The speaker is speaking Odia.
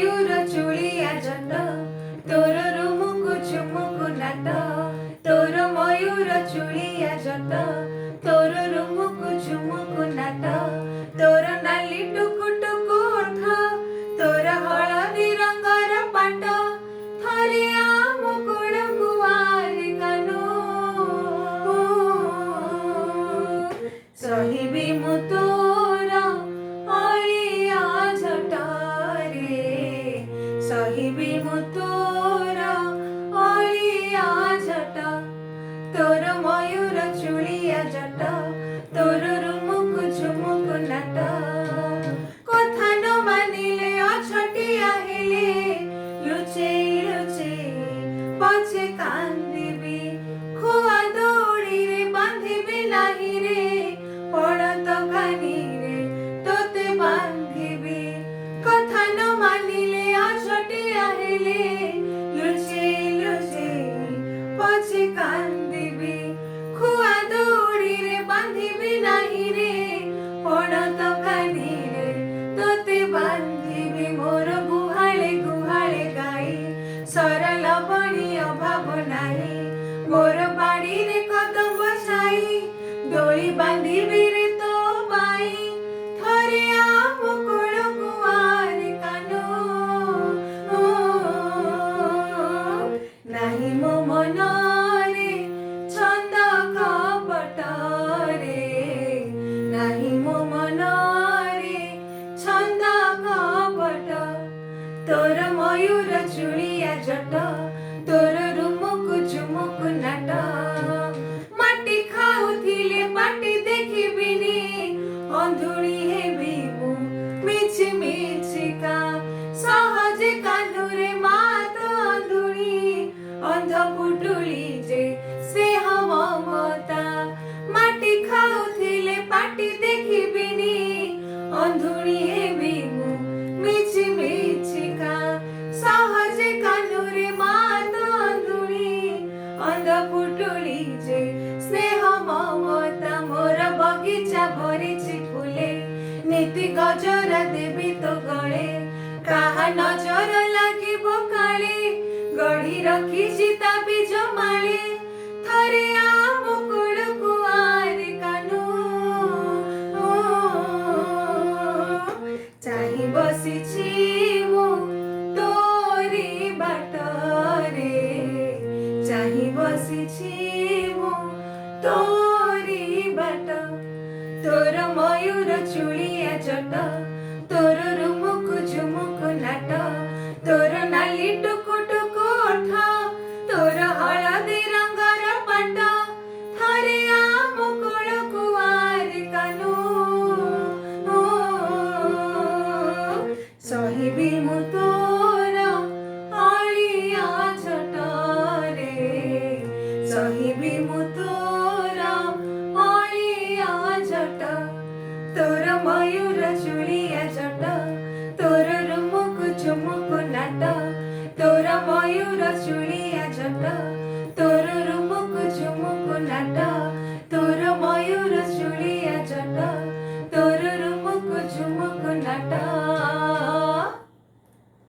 ମୟୂର ଚୁଳିଆ ଜଟ ତୋର ରୁମୁକୁ ଝୁମୁକୁ ନାଟ ତୋର ମୟୂର ଚୁଳିଆ ଜଟ ତୋର ରୁମୁକୁ ଝୁମୁକୁ ନାଟ ତୋର ନାଲି ଟୁକୁ ଟୁକୁ ଓଠ ତୋର ହଳଦୀ ରଙ୍ଗର ପାଟ ଥରେ ଆମ ଗୋଡ଼କୁ ଆରି କାନୁ ସହିବି ମୁଁ ତୋର ଅଳିଆ ଝଟରେ ସହିବି ମୁଁ ତୋର ଅଳିଆ ଝଟ ତୋର ମୟୂର ଚୁଳିଆ ଜଟ ତୋର ରୁମୁକୁ ଝୁମୁକୁ ନାଟ କଥା ନ ମାନିଲେ ଅଛଟିଆ ହେଲେ ଲୁଚେଇ ଲୁଚେଇ ପଛେ କାନ୍ଦିବି ଖୁଆ ଦଉଡ଼ିରେ ବାନ୍ଧିବି ନାହିଁ ରେ ପଡ଼ତ କାନିରେ ତୋତେ ବାନ୍ଧିବି କଥା ନ ମାନିଲେ ଅଛଟିଆ ହେଲେ ଲୁଚେଇ ଲୁଚେଇ ପଛେ କାନ୍ଦିବି ଖୁଆ ଦଉଡ଼ିରେ ବାନ୍ଧିବି ନାହିଁ ରେ ପଡ଼ତ କାନିରେ ତୋତେ ବାନ୍ଧିବି ମୋର ଗୁହାଳେ ଗୁହାଳେ ଗାଈ ସରଲ ବଣି ଅଭାବ ନାହିଁ ମୋର ବାଡ଼ିରେ କଦମ୍ବ ଛାଇ ଦୋଳି ବାନ୍ଧିବି ରେ ତୋ ପାଇଁ ଥରେ ଆମ କୋଳକୁ ଆରେ କାନୁ ନାହିଁ ମୋ ମନରେ ଛନ୍ଦ କପଟରେ ନାହିଁ ମୋ ମନରେ ଛନ୍ଦ କପଟ ତୋର ମୟୂର ଚୁଳିଆ ଜଟ ତୋର ରୁମୁକୁ ଝୁମୁକୁ ନାଟ ମାଟି ଖାଉଥିଲେ ପାଟି ଦେଖିବିନି ଅନ୍ଧୁଣି ହେବି ମୁଁ ମିଛି ମିଛିକା ସହଜେ କାନ୍ଧୁରେ ମା ତ ଅନ୍ଧୁଣି ଅନ୍ଧ ପୁଟୁଳି ଯେ ସ୍ନେହ ମମତା ମାଟି ଖାଉଥିଲେ ପାଟି ଦେଖିବିନି ଅନ୍ଧୁଣି ହେବି ମୁଁ ମିଛି ମିଛିକା ସହଜେ କାନ୍ଧୁରେ ମା ତ ଅନ୍ଧୁଣି ଅନ୍ଧ ପୁଟୁଳି ଯେ ସ୍ନେହ ମମତା ମୋର ବଗିଚା ଭରିଛି ଫୁଲେ ନୀତି ଗଜରା ଦେବି ତ ଗଳେ କାହା ନଜର ଲାଗିବ କାଳେ ଗଢ଼ି ରଖିଛି ତା ବୀଜ ମାଳେ ଥରେ ଆମ କୋଳକୁ ଆରେ କାନୁ ଚାହିଁ ବସିଛି ମୁଁ ତୋରି ବାଟରେ ଚାହିଁ ବସିଛି ମୁଁ ତୋରି ବାଟ ତୋର ମୟୂର ଚୁଳିଆ ଜଟ ତୋର ରୁମୁକୁ ଝୁମୁକୁ ନାଟ ତୋର ନାଲି ଟୁକୁ ଟୁକୁ ଓଠ ତୋର ହଳଦୀ ରଙ୍ଗର ପାଟ ଥରେ ଆମ କୋଳକୁ ଆରେ କାନୁ ସହିବି ମୁଁ ତୋର ଅଳିଆ ଝଟରେ ସହିବି ମୁଁ ତୋର